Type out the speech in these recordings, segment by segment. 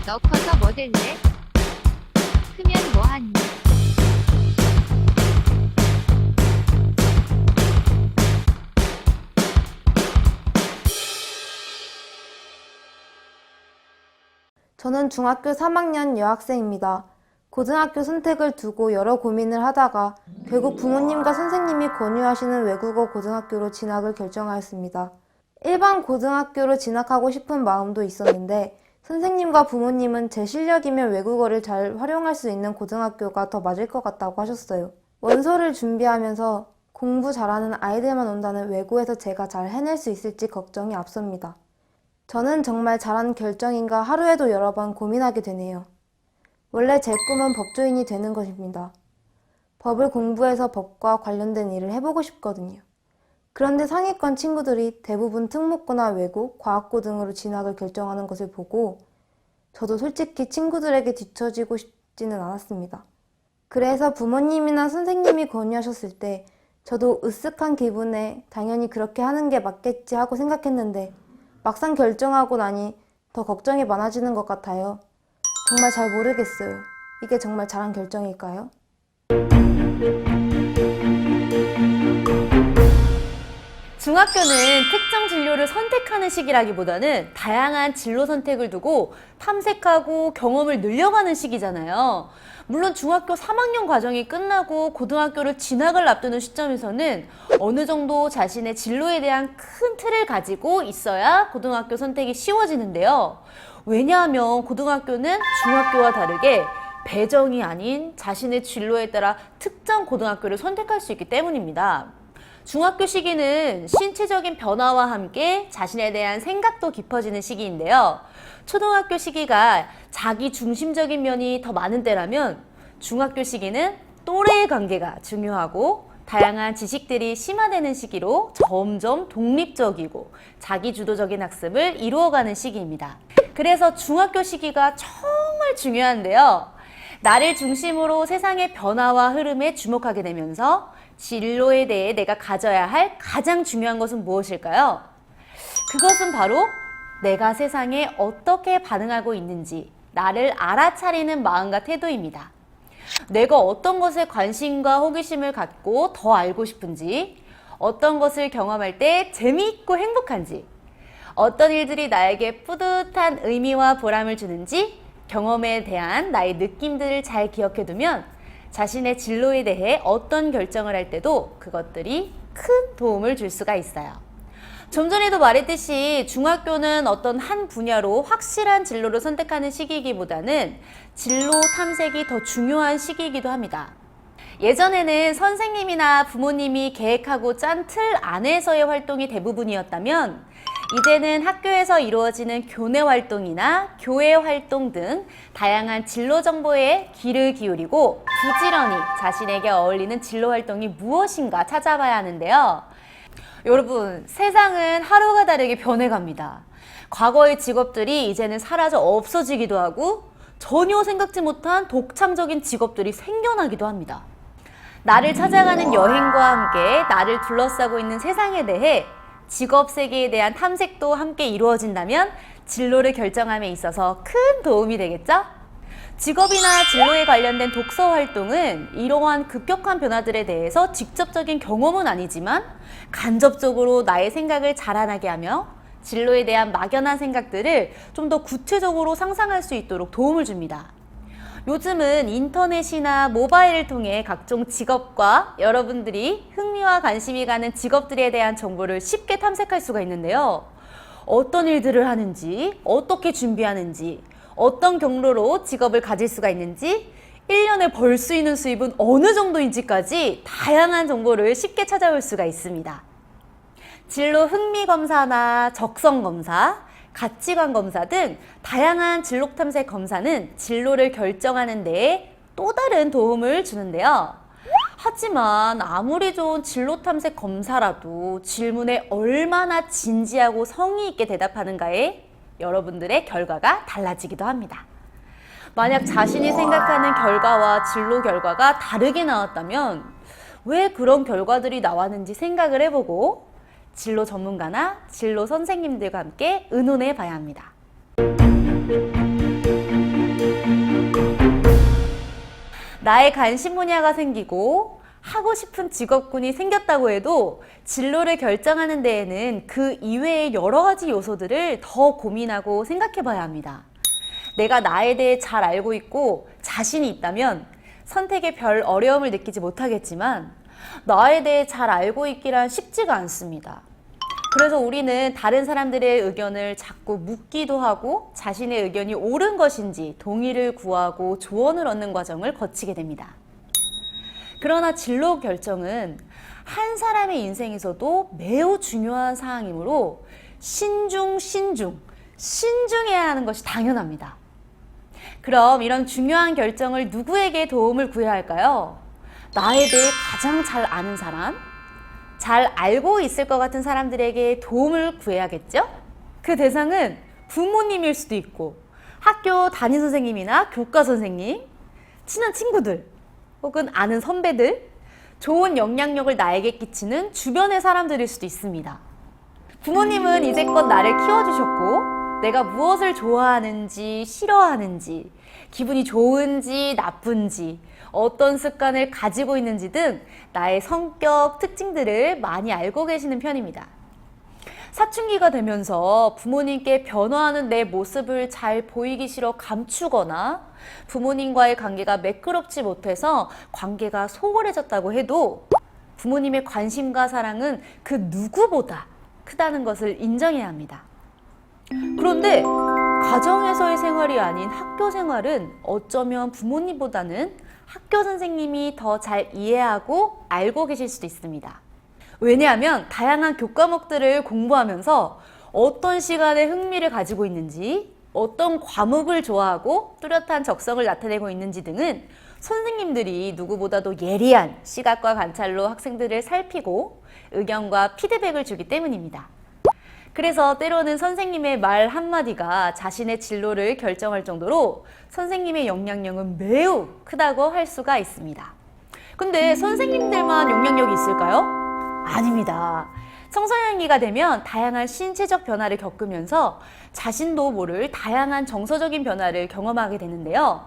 너 커서 뭐 될래? 크면 뭐 하니? 저는 중학교 3학년 여학생입니다. 고등학교 선택을 두고 여러 고민을 하다가 결국 부모님과 선생님이 권유하시는 외국어 고등학교로 진학을 결정하였습니다. 일반 고등학교로 진학하고 싶은 마음도 있었는데 선생님과 부모님은 제 실력이면 외국어를 잘 활용할 수 있는 고등학교가 더 맞을 것 같다고 하셨어요. 원서를 준비하면서 공부 잘하는 아이들만 온다는 외고에서 제가 잘 해낼 수 있을지 걱정이 앞섭니다. 저는 정말 잘한 결정인가 하루에도 여러 번 고민하게 되네요. 원래 제 꿈은 법조인이 되는 것입니다. 법을 공부해서 법과 관련된 일을 해보고 싶거든요. 그런데 상위권 친구들이 대부분 특목고나 외고, 과학고 등으로 진학을 결정하는 것을 보고 저도 솔직히 친구들에게 뒤처지고 싶지는 않았습니다. 그래서 부모님이나 선생님이 권유하셨을 때 저도 으쓱한 기분에 당연히 그렇게 하는 게 맞겠지 하고 생각했는데 막상 결정하고 나니 더 걱정이 많아지는 것 같아요. 정말 잘 모르겠어요. 이게 정말 잘한 결정일까요? 중학교는 특정 진로를 선택하는 시기라기보다는 다양한 진로 선택을 두고 탐색하고 경험을 늘려가는 시기잖아요. 물론 중학교 3학년 과정이 끝나고 고등학교를 진학을 앞두는 시점에서는 어느 정도 자신의 진로에 대한 큰 틀을 가지고 있어야 고등학교 선택이 쉬워지는데요. 왜냐하면 고등학교는 중학교와 다르게 배정이 아닌 자신의 진로에 따라 특정 고등학교를 선택할 수 있기 때문입니다. 중학교 시기는 신체적인 변화와 함께 자신에 대한 생각도 깊어지는 시기인데요. 초등학교 시기가 자기 중심적인 면이 더 많은 때라면 중학교 시기는 또래의 관계가 중요하고 다양한 지식들이 심화되는 시기로 점점 독립적이고 자기주도적인 학습을 이루어가는 시기입니다. 그래서 중학교 시기가 정말 중요한데요. 나를 중심으로 세상의 변화와 흐름에 주목하게 되면서 진로에 대해 내가 가져야 할 가장 중요한 것은 무엇일까요? 그것은 바로 내가 세상에 어떻게 반응하고 있는지 나를 알아차리는 마음과 태도입니다. 내가 어떤 것에 관심과 호기심을 갖고 더 알고 싶은지, 어떤 것을 경험할 때 재미있고 행복한지, 어떤 일들이 나에게 뿌듯한 의미와 보람을 주는지 경험에 대한 나의 느낌들을 잘 기억해두면 자신의 진로에 대해 어떤 결정을 할 때도 그것들이 큰 도움을 줄 수가 있어요. 좀 전에도 말했듯이 중학교는 어떤 한 분야로 확실한 진로를 선택하는 시기이기보다는 진로 탐색이 더 중요한 시기이기도 합니다. 예전에는 선생님이나 부모님이 계획하고 짠 틀 안에서의 활동이 대부분이었다면 이제는 학교에서 이루어지는 교내 활동이나 교회 활동 등 다양한 진로 정보에 귀를 기울이고 부지런히 자신에게 어울리는 진로 활동이 무엇인가 찾아봐야 하는데요. 여러분, 세상은 하루가 다르게 변해갑니다. 과거의 직업들이 이제는 사라져 없어지기도 하고 전혀 생각지 못한 독창적인 직업들이 생겨나기도 합니다. 나를 찾아가는 여행과 함께 나를 둘러싸고 있는 세상에 대해 직업 세계에 대한 탐색도 함께 이루어진다면 진로를 결정함에 있어서 큰 도움이 되겠죠? 직업이나 진로에 관련된 독서 활동은 이러한 급격한 변화들에 대해서 직접적인 경험은 아니지만 간접적으로 나의 생각을 자라나게 하며 진로에 대한 막연한 생각들을 좀 더 구체적으로 상상할 수 있도록 도움을 줍니다. 요즘은 인터넷이나 모바일을 통해 각종 직업과 여러분들이 흥미와 관심이 가는 직업들에 대한 정보를 쉽게 탐색할 수가 있는데요. 어떤 일들을 하는지, 어떻게 준비하는지, 어떤 경로로 직업을 가질 수가 있는지, 1년에 벌 수 있는 수입은 어느 정도인지까지 다양한 정보를 쉽게 찾아올 수가 있습니다. 진로 흥미 검사나 적성 검사, 가치관 검사 등 다양한 진로 탐색 검사는 진로를 결정하는 데에 또 다른 도움을 주는데요. 하지만 아무리 좋은 진로 탐색 검사라도 질문에 얼마나 진지하고 성의 있게 대답하는가에 여러분들의 결과가 달라지기도 합니다. 만약 자신이 생각하는 결과와 진로 결과가 다르게 나왔다면 왜 그런 결과들이 나왔는지 생각을 해보고 진로 전문가나 진로 선생님들과 함께 의논해 봐야 합니다. 나의 관심 분야가 생기고 하고 싶은 직업군이 생겼다고 해도 진로를 결정하는 데에는 그 이외의 여러 가지 요소들을 더 고민하고 생각해 봐야 합니다. 내가 나에 대해 잘 알고 있고 자신이 있다면 선택에 별 어려움을 느끼지 못하겠지만 나에 대해 잘 알고 있기란 쉽지가 않습니다. 그래서 우리는 다른 사람들의 의견을 자꾸 묻기도 하고 자신의 의견이 옳은 것인지 동의를 구하고 조언을 얻는 과정을 거치게 됩니다. 그러나 진로 결정은 한 사람의 인생에서도 매우 중요한 사항이므로 신중해야 하는 것이 당연합니다. 그럼 이런 중요한 결정을 누구에게 도움을 구해야 할까요? 나에 대해 가장 잘 아는 사람, 잘 알고 있을 것 같은 사람들에게 도움을 구해야겠죠? 그 대상은 부모님일 수도 있고 학교 담임 선생님이나 교과 선생님, 친한 친구들, 혹은 아는 선배들, 좋은 영향력을 나에게 끼치는 주변의 사람들일 수도 있습니다. 부모님은 이제껏 나를 키워주셨고 내가 무엇을 좋아하는지 싫어하는지 기분이 좋은지 나쁜지 어떤 습관을 가지고 있는지 등 나의 성격 특징들을 많이 알고 계시는 편입니다. 사춘기가 되면서 부모님께 변화하는 내 모습을 잘 보이기 싫어 감추거나 부모님과의 관계가 매끄럽지 못해서 관계가 소홀해졌다고 해도 부모님의 관심과 사랑은 그 누구보다 크다는 것을 인정해야 합니다. 그런데 가정에서의 생활이 아닌 학교 생활은 어쩌면 부모님보다는 학교 선생님이 더 잘 이해하고 알고 계실 수도 있습니다. 왜냐하면 다양한 교과목들을 공부하면서 어떤 시간에 흥미를 가지고 있는지, 어떤 과목을 좋아하고 뚜렷한 적성을 나타내고 있는지 등은 선생님들이 누구보다도 예리한 시각과 관찰로 학생들을 살피고 의견과 피드백을 주기 때문입니다. 그래서 때로는 선생님의 말 한마디가 자신의 진로를 결정할 정도로 선생님의 영향력은 매우 크다고 할 수가 있습니다. 근데 선생님들만 영향력이 있을까요? 아닙니다. 청소년기가 되면 다양한 신체적 변화를 겪으면서 자신도 모를 다양한 정서적인 변화를 경험하게 되는데요.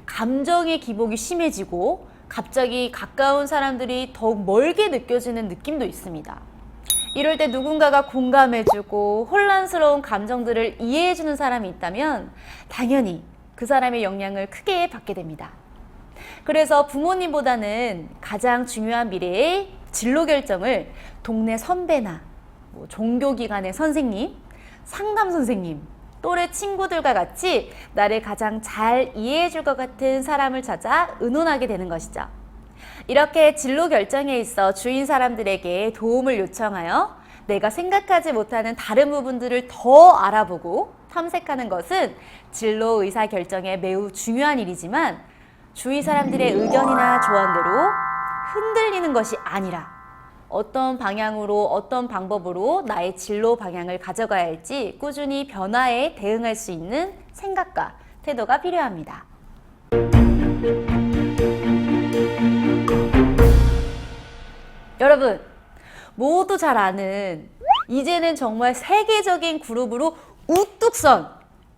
감정의 기복이 심해지고 갑자기 가까운 사람들이 더욱 멀게 느껴지는 느낌도 있습니다. 이럴 때 누군가가 공감해주고 혼란스러운 감정들을 이해해주는 사람이 있다면 당연히 그 사람의 영향을 크게 받게 됩니다. 그래서 부모님보다는 가장 중요한 미래의 진로 결정을 동네 선배나 종교기관의 선생님, 상담 선생님, 또래 친구들과 같이 나를 가장 잘 이해해 줄 것 같은 사람을 찾아 의논하게 되는 것이죠. 이렇게 진로 결정에 있어 주위 사람들에게 도움을 요청하여 내가 생각하지 못하는 다른 부분들을 더 알아보고 탐색하는 것은 진로 의사 결정에 매우 중요한 일이지만 주위 사람들의 의견이나 조언대로 흔들리는 것이 아니라 어떤 방향으로 어떤 방법으로 나의 진로 방향을 가져가야 할지 꾸준히 변화에 대응할 수 있는 생각과 태도가 필요합니다. 여러분 모두 잘 아는 이제는 정말 세계적인 그룹으로 우뚝 선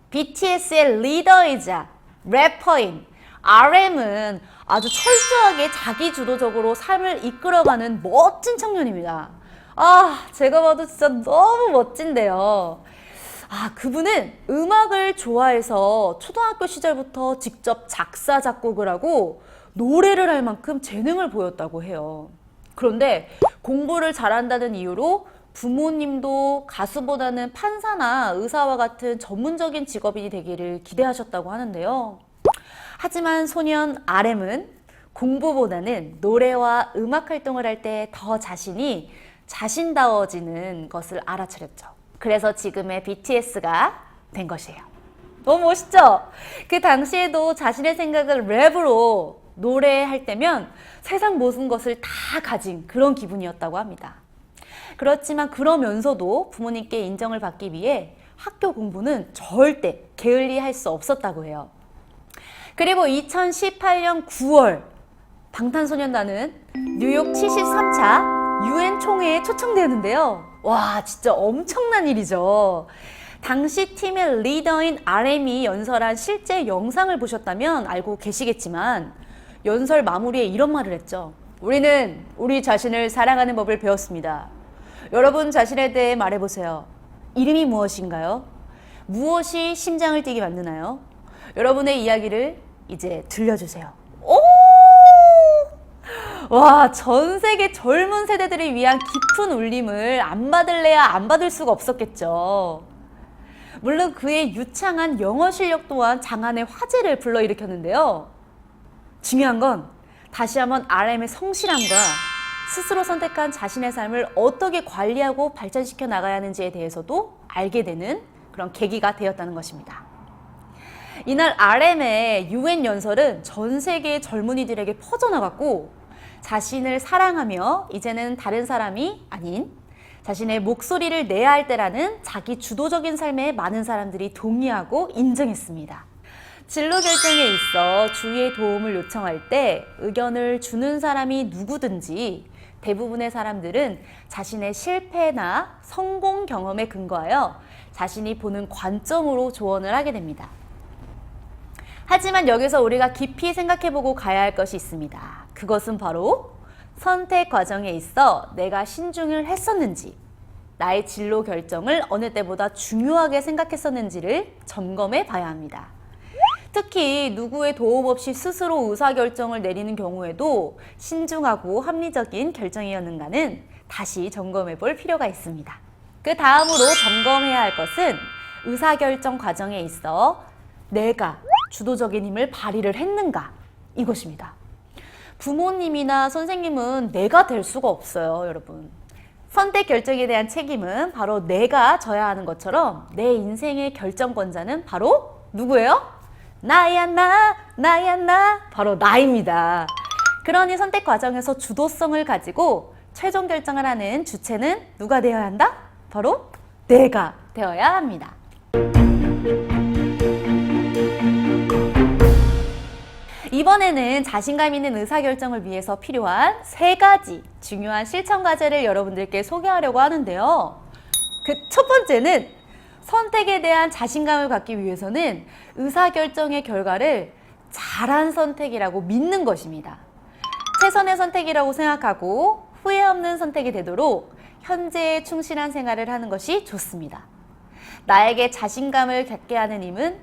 BTS의 리더이자 래퍼인 RM은 아주 철저하게 자기주도적으로 삶을 이끌어가는 멋진 청년입니다. 제가 봐도 진짜 너무 멋진데요. 그분은 음악을 좋아해서 초등학교 시절부터 직접 작사, 작곡을 하고 노래를 할 만큼 재능을 보였다고 해요. 그런데 공부를 잘한다는 이유로 부모님도 가수보다는 판사나 의사와 같은 전문적인 직업인이 되기를 기대하셨다고 하는데요. 하지만 소년 RM은 공부보다는 노래와 음악 활동을 할 때 더 자신이 자신다워지는 것을 알아차렸죠. 그래서 지금의 BTS가 된 것이에요. 너무 멋있죠? 그 당시에도 자신의 생각을 랩으로 노래할 때면 세상 모든 것을 다 가진 그런 기분이었다고 합니다. 그렇지만 그러면서도 부모님께 인정을 받기 위해 학교 공부는 절대 게을리할 수 없었다고 해요. 그리고 2018년 9월 방탄소년단은 뉴욕 73차 UN 총회에 초청되는데요. 와, 진짜 엄청난 일이죠. 당시 팀의 리더인 RM이 연설한 실제 영상을 보셨다면 알고 계시겠지만 연설 마무리에 이런 말을 했죠. 우리는 우리 자신을 사랑하는 법을 배웠습니다. 여러분 자신에 대해 말해보세요. 이름이 무엇인가요? 무엇이 심장을 뛰게 만드나요? 여러분의 이야기를 이제 들려주세요. 오! 와, 전 세계 젊은 세대들을 위한 깊은 울림을 안 받을래야 안 받을 수가 없었겠죠. 물론 그의 유창한 영어 실력 또한 장안의 화제를 불러일으켰는데요. 중요한 건 다시 한번 RM의 성실함과 스스로 선택한 자신의 삶을 어떻게 관리하고 발전시켜 나가야 하는지에 대해서도 알게 되는 그런 계기가 되었다는 것입니다. 이날 RM의 UN 연설은 전 세계의 젊은이들에게 퍼져나갔고 자신을 사랑하며 이제는 다른 사람이 아닌 자신의 목소리를 내야 할 때라는 자기 주도적인 삶에 많은 사람들이 동의하고 인정했습니다. 진로 결정에 있어 주위의 도움을 요청할 때 의견을 주는 사람이 누구든지 대부분의 사람들은 자신의 실패나 성공 경험에 근거하여 자신이 보는 관점으로 조언을 하게 됩니다. 하지만 여기서 우리가 깊이 생각해보고 가야 할 것이 있습니다. 그것은 바로 선택 과정에 있어 내가 신중을 했었는지, 나의 진로 결정을 어느 때보다 중요하게 생각했었는지를 점검해 봐야 합니다. 특히 누구의 도움 없이 스스로 의사결정을 내리는 경우에도 신중하고 합리적인 결정이었는가는 다시 점검해 볼 필요가 있습니다. 그 다음으로 점검해야 할 것은 의사결정 과정에 있어 내가 주도적인 힘을 발휘를 했는가, 이것입니다. 부모님이나 선생님은 내가 될 수가 없어요, 여러분. 선택 결정에 대한 책임은 바로 내가 져야 하는 것처럼 내 인생의 결정권자는 바로 누구예요? 나야 나, 바로 나입니다. 그러니 선택 과정에서 주도성을 가지고 최종 결정을 하는 주체는 누가 되어야 한다? 바로 내가 되어야 합니다. 이번에는 자신감 있는 의사결정을 위해서 필요한 3가지 중요한 실천 과제를 여러분들께 소개하려고 하는데요. 그 첫 번째는 선택에 대한 자신감을 갖기 위해서는 의사결정의 결과를 잘한 선택이라고 믿는 것입니다. 최선의 선택이라고 생각하고 후회 없는 선택이 되도록 현재에 충실한 생활을 하는 것이 좋습니다. 나에게 자신감을 갖게 하는 힘은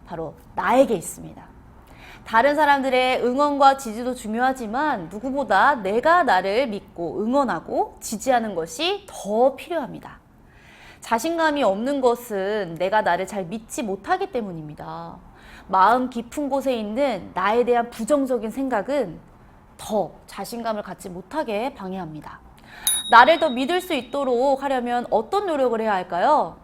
바로 나에게 있습니다. 다른 사람들의 응원과 지지도 중요하지만 누구보다 내가 나를 믿고 응원하고 지지하는 것이 더 필요합니다. 자신감이 없는 것은 내가 나를 잘 믿지 못하기 때문입니다. 마음 깊은 곳에 있는 나에 대한 부정적인 생각은 더 자신감을 갖지 못하게 방해합니다. 나를 더 믿을 수 있도록 하려면 어떤 노력을 해야 할까요?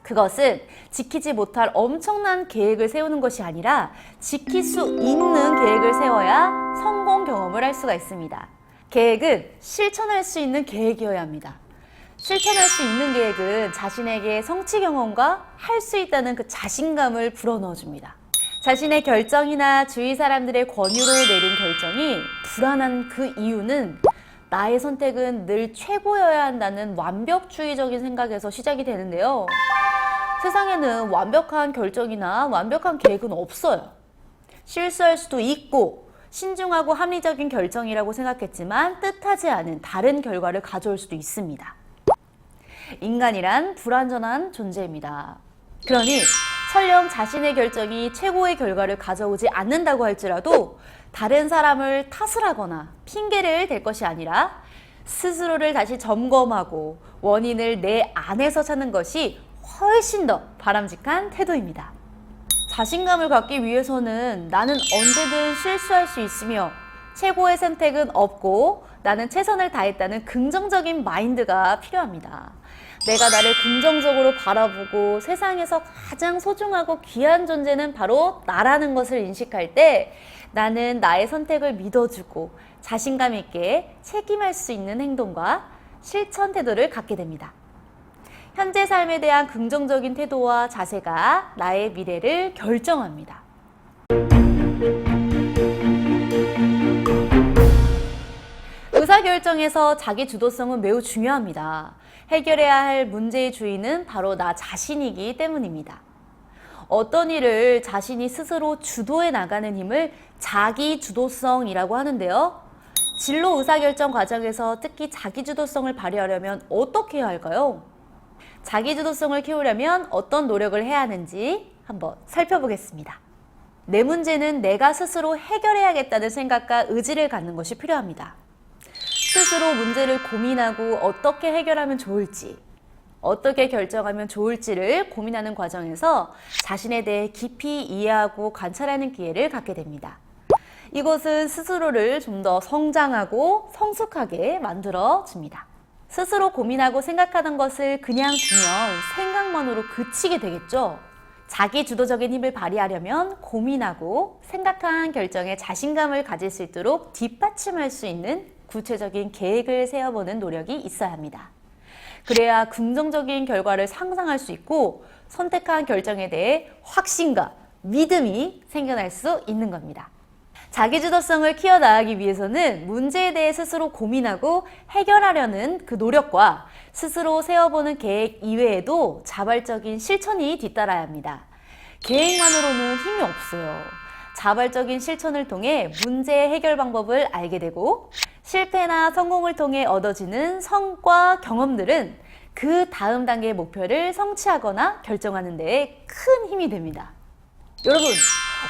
그것은 지키지 못할 엄청난 계획을 세우는 것이 아니라 지킬 수 있는 계획을 세워야 성공 경험을 할 수가 있습니다. 계획은 실천할 수 있는 계획이어야 합니다. 실천할 수 있는 계획은 자신에게 성취 경험과 할 수 있다는 그 자신감을 불어넣어줍니다. 자신의 결정이나 주위 사람들의 권유로 내린 결정이 불안한 그 이유는 나의 선택은 늘 최고여야 한다는 완벽주의적인 생각에서 시작이 되는데요. 세상에는 완벽한 결정이나 완벽한 계획은 없어요. 실수할 수도 있고 신중하고 합리적인 결정이라고 생각했지만 뜻하지 않은 다른 결과를 가져올 수도 있습니다. 인간이란 불완전한 존재입니다. 그러니 설령 자신의 결정이 최고의 결과를 가져오지 않는다고 할지라도 다른 사람을 탓을 하거나 핑계를 댈 것이 아니라 스스로를 다시 점검하고 원인을 내 안에서 찾는 것이 훨씬 더 바람직한 태도입니다. 자신감을 갖기 위해서는 나는 언제든 실수할 수 있으며 최고의 선택은 없고 나는 최선을 다했다는 긍정적인 마인드가 필요합니다. 내가 나를 긍정적으로 바라보고 세상에서 가장 소중하고 귀한 존재는 바로 나라는 것을 인식할 때 나는 나의 선택을 믿어주고 자신감 있게 책임할 수 있는 행동과 실천 태도를 갖게 됩니다. 현재 삶에 대한 긍정적인 태도와 자세가 나의 미래를 결정합니다. 의사결정에서 자기 주도성은 매우 중요합니다. 해결해야 할 문제의 주인은 바로 나 자신이기 때문입니다. 어떤 일을 자신이 스스로 주도해 나가는 힘을 자기 주도성이라고 하는데요. 진로 의사결정 과정에서 특히 자기 주도성을 발휘하려면 어떻게 해야 할까요? 자기 주도성을 키우려면 어떤 노력을 해야 하는지 한번 살펴보겠습니다. 내 문제는 내가 스스로 해결해야겠다는 생각과 의지를 갖는 것이 필요합니다. 스스로 문제를 고민하고 어떻게 해결하면 좋을지, 어떻게 결정하면 좋을지를 고민하는 과정에서 자신에 대해 깊이 이해하고 관찰하는 기회를 갖게 됩니다. 이것은 스스로를 좀 더 성장하고 성숙하게 만들어줍니다. 스스로 고민하고 생각하는 것을 그냥 두면 생각만으로 그치게 되겠죠? 자기 주도적인 힘을 발휘하려면 고민하고 생각한 결정에 자신감을 가질 수 있도록 뒷받침할 수 있는 구체적인 계획을 세워보는 노력이 있어야 합니다. 그래야 긍정적인 결과를 상상할 수 있고 선택한 결정에 대해 확신과 믿음이 생겨날 수 있는 겁니다. 자기주도성을 키워나가기 위해서는 문제에 대해 스스로 고민하고 해결하려는 그 노력과 스스로 세워보는 계획 이외에도 자발적인 실천이 뒤따라야 합니다. 계획만으로는 힘이 없어요. 자발적인 실천을 통해 문제 해결 방법을 알게 되고 실패나 성공을 통해 얻어지는 성과 경험들은 그 다음 단계의 목표를 성취하거나 결정하는 데에 큰 힘이 됩니다. 여러분,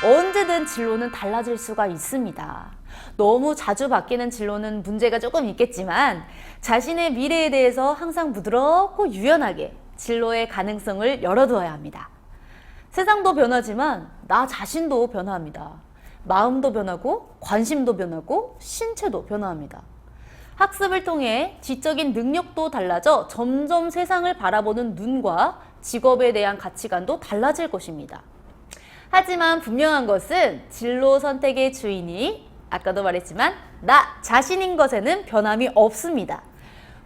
언제든 진로는 달라질 수가 있습니다. 너무 자주 바뀌는 진로는 문제가 조금 있겠지만 자신의 미래에 대해서 항상 부드럽고 유연하게 진로의 가능성을 열어두어야 합니다. 세상도 변하지만 나 자신도 변화합니다. 마음도 변하고 관심도 변하고 신체도 변화합니다. 학습을 통해 지적인 능력도 달라져 점점 세상을 바라보는 눈과 직업에 대한 가치관도 달라질 것입니다. 하지만 분명한 것은 진로 선택의 주인이 아까도 말했지만 나 자신인 것에는 변함이 없습니다.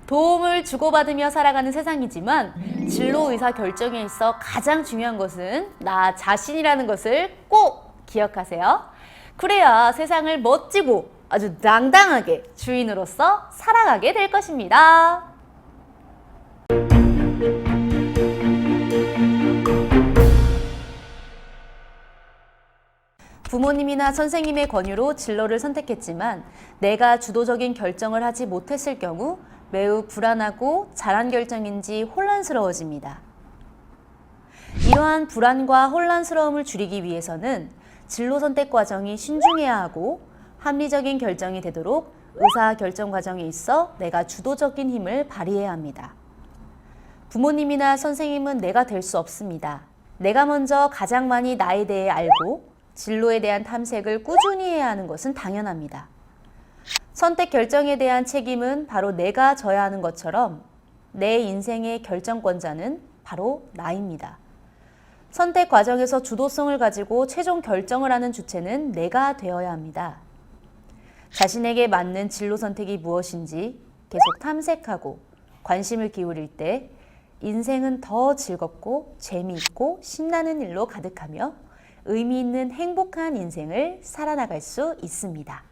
도움을 주고받으며 살아가는 세상이지만 진로 의사 결정에 있어 가장 중요한 것은 나 자신이라는 것을 꼭 기억하세요. 그래야 세상을 멋지고 아주 당당하게 주인으로서 살아가게 될 것입니다. 부모님이나 선생님의 권유로 진로를 선택했지만 내가 주도적인 결정을 하지 못했을 경우 매우 불안하고 잘한 결정인지 혼란스러워집니다. 이러한 불안과 혼란스러움을 줄이기 위해서는 진로 선택 과정이 신중해야 하고 합리적인 결정이 되도록 의사 결정 과정에 있어 내가 주도적인 힘을 발휘해야 합니다. 부모님이나 선생님은 내가 될 수 없습니다. 내가 먼저 가장 많이 나에 대해 알고 진로에 대한 탐색을 꾸준히 해야 하는 것은 당연합니다. 선택 결정에 대한 책임은 바로 내가 져야 하는 것처럼 내 인생의 결정권자는 바로 나입니다. 선택 과정에서 주도성을 가지고 최종 결정을 하는 주체는 내가 되어야 합니다. 자신에게 맞는 진로 선택이 무엇인지 계속 탐색하고 관심을 기울일 때 인생은 더 즐겁고 재미있고 신나는 일로 가득하며 의미 있는 행복한 인생을 살아나갈 수 있습니다.